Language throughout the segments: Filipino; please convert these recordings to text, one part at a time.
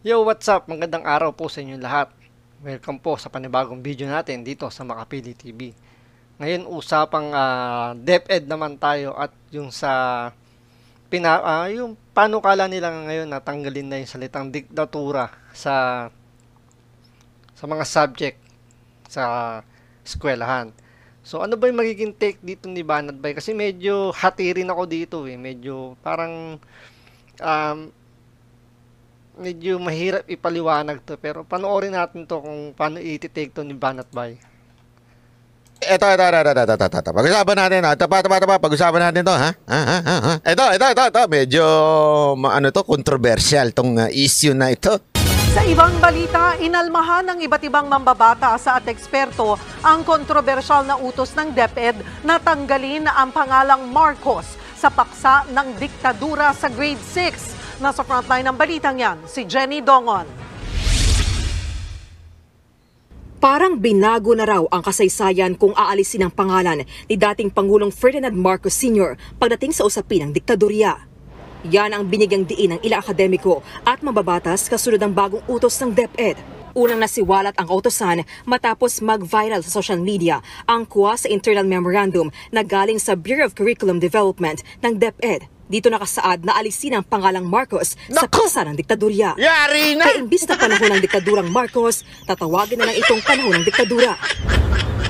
Yo, what's up? Magandang araw po sa inyo lahat. Welcome po sa panibagong video natin dito sa Makapili TV. Ngayon usapang DepEd naman tayo at yung yung panukala nila ngayon na tanggalin na yung salitang diktatura sa mga subject sa eskwelahan. So ano ba yung magiging take dito ni Banat Bay? Kasi medyo hatirin ako dito eh. Medyo parang um, medyo mahirap ipaliwanag to pero panoorin natin to kung paano i-take to ni Banat Bay. Ito. Pag-usapan natin, ha? Pag-usapan natin to, ha? Ha? Ito. Medyo, ano to, controversial tong issue na ito. Sa ibang balita, inalmahan ng iba't ibang mambabatas at eksperto ang kontrobersyal na utos ng DepEd na tanggalin ang pangalang Marcos sa paksa ng diktadura sa grade 6. Nasa frontline ng balitang yan, si Jenny Dongon. Parang binago na raw ang kasaysayan kung aalisin ang pangalan ni dating Pangulong Ferdinand Marcos Sr. pagdating sa usapin ng diktadorya. Yan ang binigyang diin ng ilang akademiko at mababatas kasunod ng bagong utos ng DepEd. Unang nasiwalat ang kautosan matapos mag-viral sa social media ang kuha sa internal memorandum na galing sa Bureau of Curriculum Development ng DepEd. Dito nakasaad na alisin ang pangalang Marcos sa paksa ng diktadurya. Yari na! Kaya imbis na panahon ng diktadurang Marcos, tatawagin na lang itong panahon ng diktadura.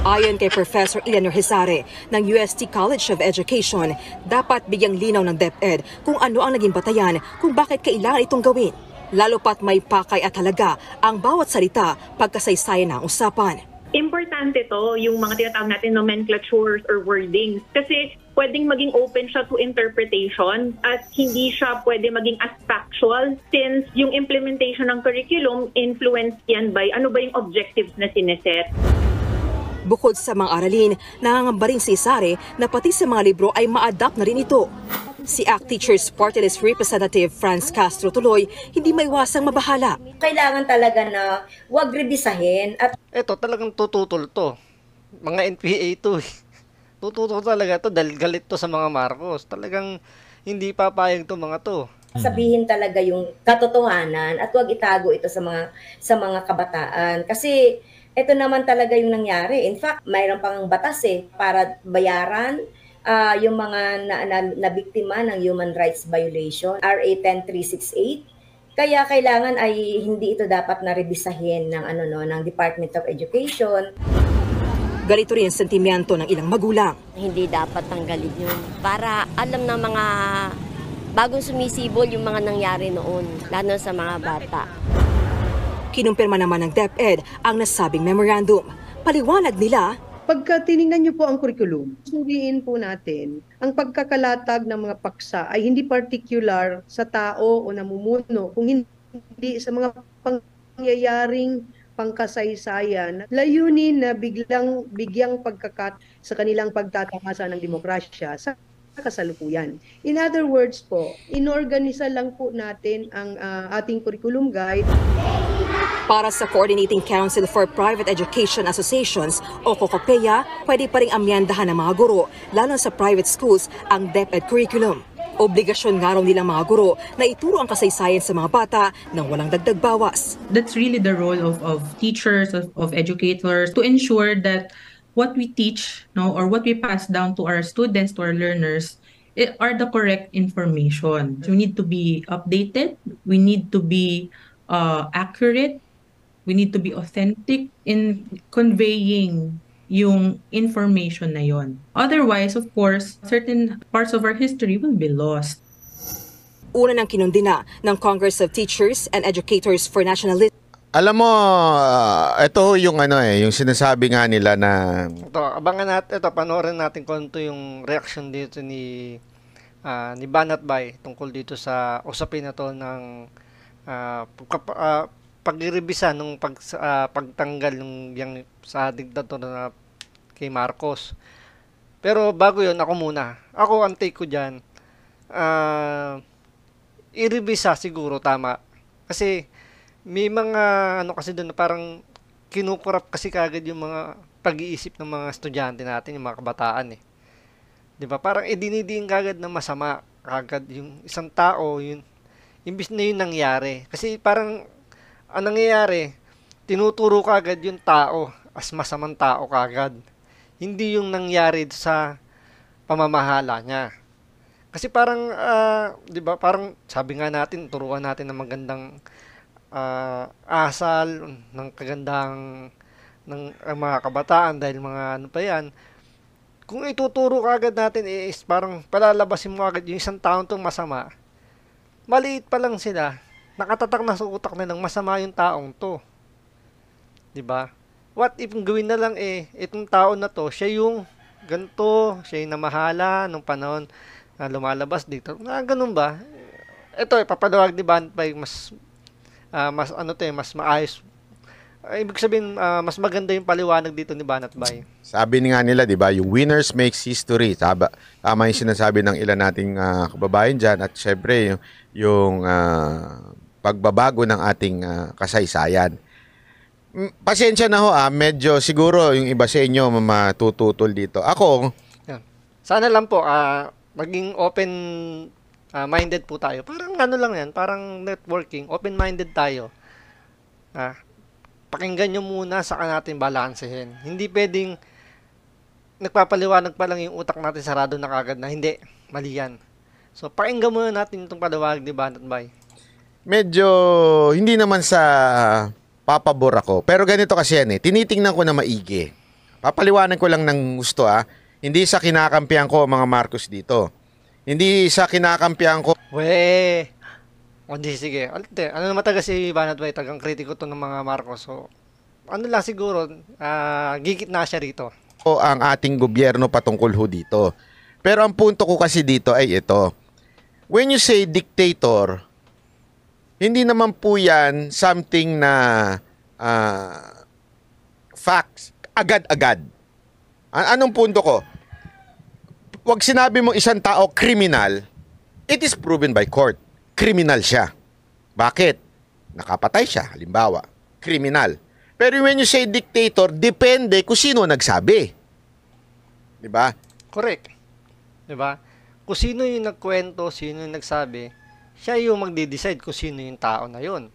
Ayon kay Professor Eleanor Hizare ng UST College of Education, dapat bigyang linaw ng DepEd kung ano ang naging batayan kung bakit kailangan itong gawin. Lalo pat may pakay at halaga ang bawat salita pagkasaysayan ng usapan. Importante to, yung mga tinatawag natin nomenclatures or wordings. Kasi pwedeng maging open siya to interpretation at hindi siya pwede maging as factual since yung implementation ng curriculum influenced yan by ano ba yung objectives na sineset. Bukod sa mga aralin, nangangamba rin si Sare na pati sa mga libro ay ma-adapt na rin ito. Si ACT Teachers Party List Representative Franz Castro tuloy, hindi maiwasang mabahala. Kailangan talaga na wag rebisahin at Eto talagang tututol to. Mga NPA to. Tututol talaga to dahil galit to sa mga Marcos. Talagang hindi papayag to mga to. sabihin talaga yung katotohanan at wag itago ito sa mga kabataan kasi ito naman talaga yung nangyari. In fact, mayroon pang batas para bayaran yung mga nabiktima ng human rights violation, RA 10368. Kaya kailangan ay hindi ito dapat na rebisahin ng Department of Education. Ganito rin ang sentimiento ng ilang magulang. Hindi dapat tanggalin yun. Para alam ng mga bagong sumisibol yung mga nangyari noon, lalo sa mga bata. Kinumpirma naman ng DepEd ang nasabing memorandum. Paliwanag nila, pagka tiningnan niyo po ang curriculum, suriin po natin, ang pagkakalatag ng mga paksa ay hindi particular sa tao o namumuno, kung hindi sa mga pangyayaring pangkasaysayan, layunin na bigyang pagkakat sa kanilang pagtatakasan ng demokrasya sa kasalukuyan. In other words po, inorganisa lang po natin ang ating curriculum guide. para sa Coordinating Council for Private Education Associations o COCOPEA, pwede pa ring amyendahan ng mga guro, lalo sa private schools, ang DepEd curriculum. Obligasyon nga raw nilang mga guro na ituro ang kasaysayan sa mga bata nang walang dagdag bawas. That's really the role of teachers, of educators, to ensure that what we teach, or what we pass down to our students, to our learners, are the correct information. So we need to be updated, we need to be accurate, we need to be authentic in conveying yung information na yon. Otherwise, of course, certain parts of our history will be lost. Una nang kinundina ng Congress of Teachers and Educators for Nationalism. Alam mo, ito yung yung sinasabi nga nila na Ito, abangan natin, ito, panoorin natin kung ito yung reaction dito ni Banat Bay tungkol dito sa usapin na to ng pagrerebisa nung pagtanggal ng yang sa diktator na kay Marcos. Pero bago yun, ako muna. Ako, ang take ko dyan, i-revisa siguro tama. Kasi may mga kasi doon na parang kinukurap kasi kagad yung mga pag-iisip ng mga estudyante natin, yung mga kabataan 'Di ba? Parang idinidiin kagad na masama kagad yung isang tao, yun imbis na yun nangyari. Kasi parang ang nangyayari, tinuturo kagad yung tao as masamang tao kagad. Hindi yung nangyari sa pamamahala niya. Kasi parang, 'di ba? Parang sabi nga natin, turuan natin ng magandang asal, ng kagandang ng mga kabataan dahil mga ano pa 'yan. Kung ituturo kagad natin is parang palalabasin mo agad yung isang taong tong masama. Maliit pa lang sila, nakatatak na sa utak nilang masama yung taong to. 'Di ba? What if gawin na lang itong tao na to, siya yung ganto, siya yung namahala nung panahon na lumalabas dito. Ganun ba? Ito, papalawag ni Banat-Bay, mas ano to mas maayos. Ibig sabihin, mas maganda yung paliwanag dito ni Banat-Bay. Sabi nga nila, di ba, yung winners makes history. Tama yung sinasabi ng ilan nating kababayan dyan. At syempre, yung pagbabago ng ating kasaysayan. Pasensya na ho, medyo siguro yung iba sa inyo matututol dito. Ako, yan. Sana lang po, maging open minded po tayo. Parang ano lang yan, parang networking, open-minded tayo. Pakinggan nyo muna sa natin balansehin. Hindi pwedeng nagpapaliwanag pa lang yung utak natin sarado na kagad na hindi, mali yan. So, pakinggan muna natin itong paliwanag ni Banat-Bay. Medyo hindi naman sa papabor ako. Pero ganito kasi yan tinitingnan ko na maigi. Papaliwanag ko lang ng gusto Hindi sa kinakampihan ko mga Marcos dito. Hindi sa kinakampihan ko. Hindi, sige. Ano naman taga si Banat-Bay, tagang kritiko to ng mga Marcos. So, ano lang siguro, gigit na siya rito. O ang ating gobyerno patungkol ho dito. Pero ang punto ko kasi dito ay ito. When you say dictator, hindi naman po yan something na facts, agad-agad. Anong punto ko? Wag sinabi mo isang tao criminal, it is proven by court. Criminal siya. Bakit? Nakapatay siya, halimbawa. Criminal. Pero when you say dictator, depende kung sino nagsabi. Diba? Correct. Diba? Kung sino yung nagkwento, sino yung nagsabi, siya yung magde-decide kung sino yung tao na yun.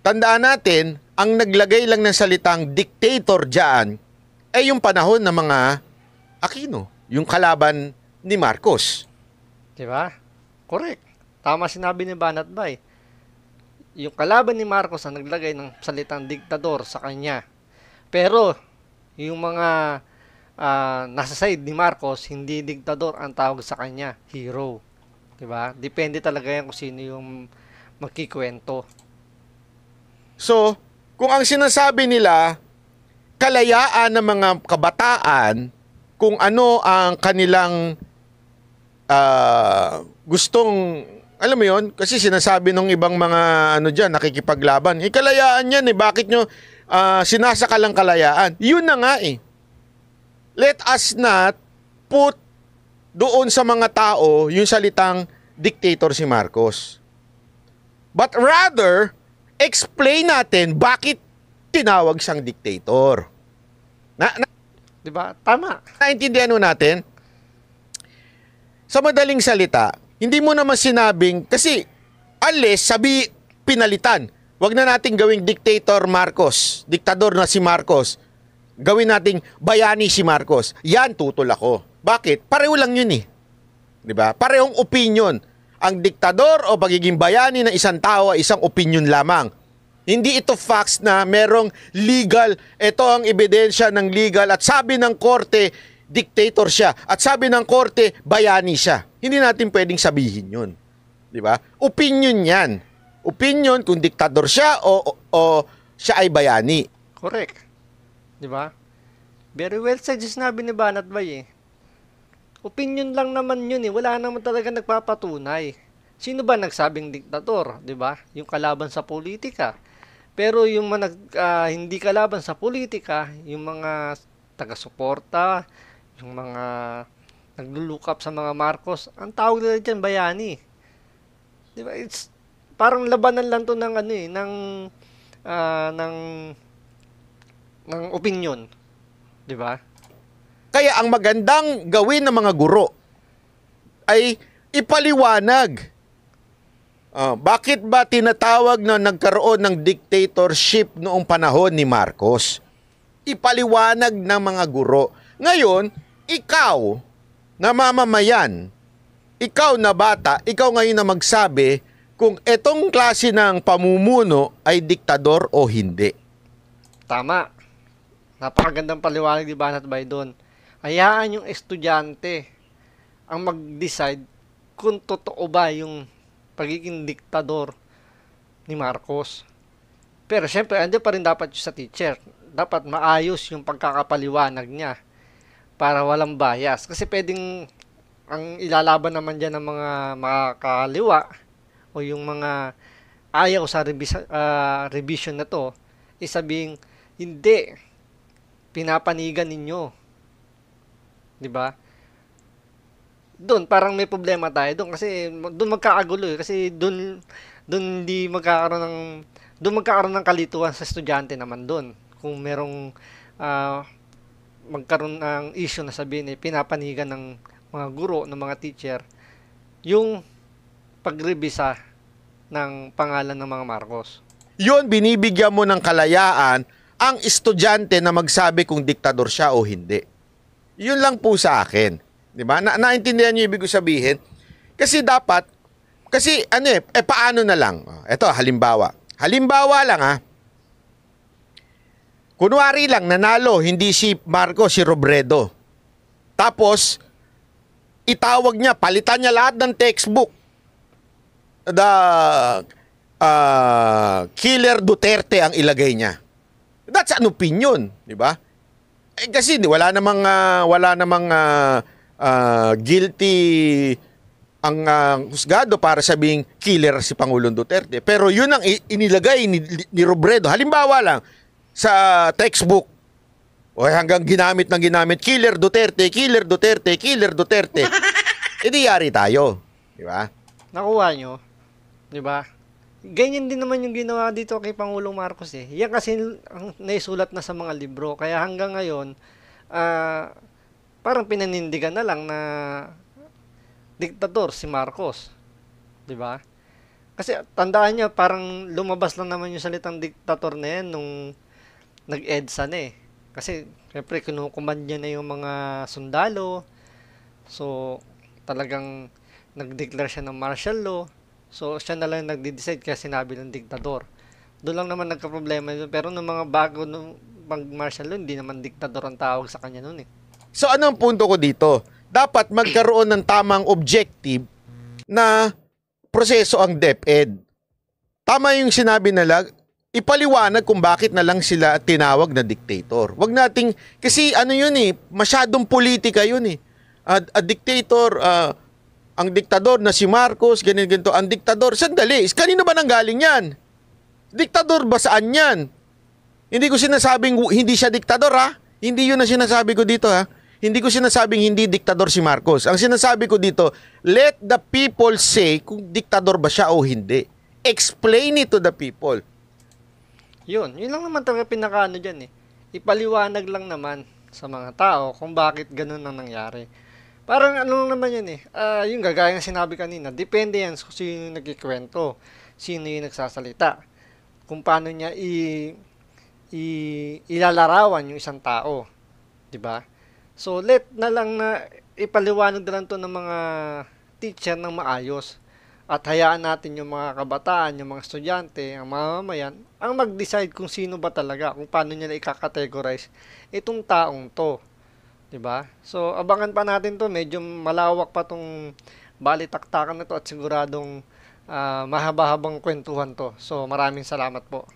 Tandaan natin, ang naglagay lang ng salitang dictator dyan ay yung panahon ng mga Aquino, yung kalaban ni Marcos. Diba? Correct. Tama sinabi ni Banat-Bay. Yung kalaban ni Marcos ang naglagay ng salitang diktador sa kanya. Pero, yung mga nasa side ni Marcos, hindi diktador ang tawag sa kanya, hero. Diba? Depende talaga yan kung sino yung magkikwento. So, kung ang sinasabi nila, kalayaan ng mga kabataan, kung ano ang kanilang gustong, alam mo yun, kasi sinasabi ng ibang mga dyan, nakikipaglaban, kalayaan yan bakit nyo sinasakalang kalayaan? Yun na nga Let us not put doon sa mga tao yung salitang dictator si Marcos. But rather, explain natin bakit tinawag siyang dictator. Diba? Tama. Naintindihan natin? Sa madaling salita, hindi mo naman sinabing, kasi unless pinalitan, wag na nating gawing dictator Marcos, diktador na si Marcos, gawin nating bayani si Marcos. Yan, tutol ako. Bakit? Pareho lang yun Diba? Parehong opinion. Ang diktador o pagiging bayani ng isang tao ay isang opinion lamang. Hindi ito facts na merong legal, ito ang ebidensya ng legal at sabi ng korte, dictator siya. At sabi ng korte, bayani siya. Hindi natin pwedeng sabihin yun. Diba? Opinion yan. Opinion kung diktador siya o siya ay bayani. Correct. Diba? Very well said yung sinabi ni Banat-Bay Opinion lang naman yun Wala naman talaga nagpapatunay. Sino ba nagsabing diktator? Diba? Yung kalaban sa politika. Pero yung hindi kalaban sa politika, yung mga taga-suporta, yung mga naglo-look up sa mga Marcos, ang tawag nila dyan, bayani. Diba? It's parang labanan lang to ng ng opinion. Diba? Kaya ang magandang gawin ng mga guro ay ipaliwanag. Bakit ba tinatawag na nagkaroon ng dictatorship noong panahon ni Marcos? Ipaliwanag ng mga guro. Ngayon, ikaw na mamamayan, ikaw na bata, ikaw ngayon na magsabi kung etong klase ng pamumuno ay diktador o hindi. Tama. Napakagandang paliwanag ni Banat Bay doon. Hayaan yung estudyante ang mag-decide kung totoo ba yung pagiging diktador ni Marcos. Pero syempre, andyan pa rin dapat yung sa teacher. Dapat maayos yung pagkakapaliwanag niya para walang bias. Kasi pwedeng ang ilalaban naman dyan ng mga makakaliwa o yung mga ayaw sa revision na to, isabing, hindi, pinapanigan ninyo. 'Di ba? Doon parang may problema tayo doon kasi doon magkakagulo kasi doon hindi magkakaroon ng kalituhan sa estudyante naman doon. Kung merong magkaroon ng issue na sabihin pinapanigan ng mga guro, ng mga teacher yung pagrebisa ng pangalan ng mga Marcos. Yun, binibigyan mo ng kalayaan ang estudyante na magsabi kung diktador siya o hindi. Yun lang po sa akin. Di ba? Naintindihan niyo ibig sabihin? Kasi dapat, paano na lang? Ito, halimbawa. Halimbawa lang kunwari lang, nanalo, hindi si Marcos, si Robredo. Tapos, itawag niya, palitan niya lahat ng textbook. Killer Duterte ang ilagay niya. That's an opinion, di ba? Kasi wala namang guilty ang husgado para sabing killer si Pangulong Duterte. Pero yun ang inilagay ni Robredo. Halimbawa lang, sa textbook, hanggang ginamit Killer Duterte, Killer Duterte, Killer Duterte. Di yari tayo, di ba? Nakuha nyo, di ba? Ganyan din naman yung ginawa dito kay Pangulong Marcos Yan kasi ang naisulat na sa mga libro. Kaya hanggang ngayon, parang pinanindigan na lang na diktador si Marcos. Di ba? Kasi tandaan niya, parang lumabas lang naman yung salitang diktator na yan nung nag-EDSA na Kasi, syempre, kinukumand niya na yung mga sundalo. So, talagang nag-declare siya ng martial law. So, siya na lang nagde-decide kaya sinabi ng diktador. Doon lang naman nagka-problema yun. Pero nung mga bago nung mag-martial law, hindi naman diktador ang tawag sa kanya noon So, anong punto ko dito? Dapat magkaroon ng tamang objective na proseso ang DepEd. Tama yung sinabi nila, ipaliwanag kung bakit na lang sila tinawag na dictator. Wag nating, kasi masyadong politika yun A dictator, ang diktador na si Marcos, ganito, ang diktador, sandali, kanino ba nanggaling yan? Diktador ba saan yan? Hindi ko sinasabing hindi siya diktador Hindi yun na sinasabi ko dito Hindi ko sinasabing hindi diktador si Marcos. Ang sinasabi ko dito, let the people say kung diktador ba siya o hindi. Explain it to the people. Yun lang naman talaga pinakaano dyan Ipaliwanag lang naman sa mga tao kung bakit ganun ang nangyari. Parang ano lang naman yan yung gagaya ng sinabi kanina, depende yan kung sino yung nagkikwento, sino yung nagsasalita, kung paano niya ilalarawan yung isang tao. Diba? So, let na lang na ipaliwanag na lang to ng mga teacher ng maayos. At hayaan natin yung mga kabataan, yung mga estudyante, ang mamamayan, ang mag-decide kung sino ba talaga, kung paano nila i-categorize itong taong to. Diba? So, abangan pa natin to. Medyo malawak pa tong balitaktakan na to at siguradong mahaba-habang kwentuhan to. So, maraming salamat po.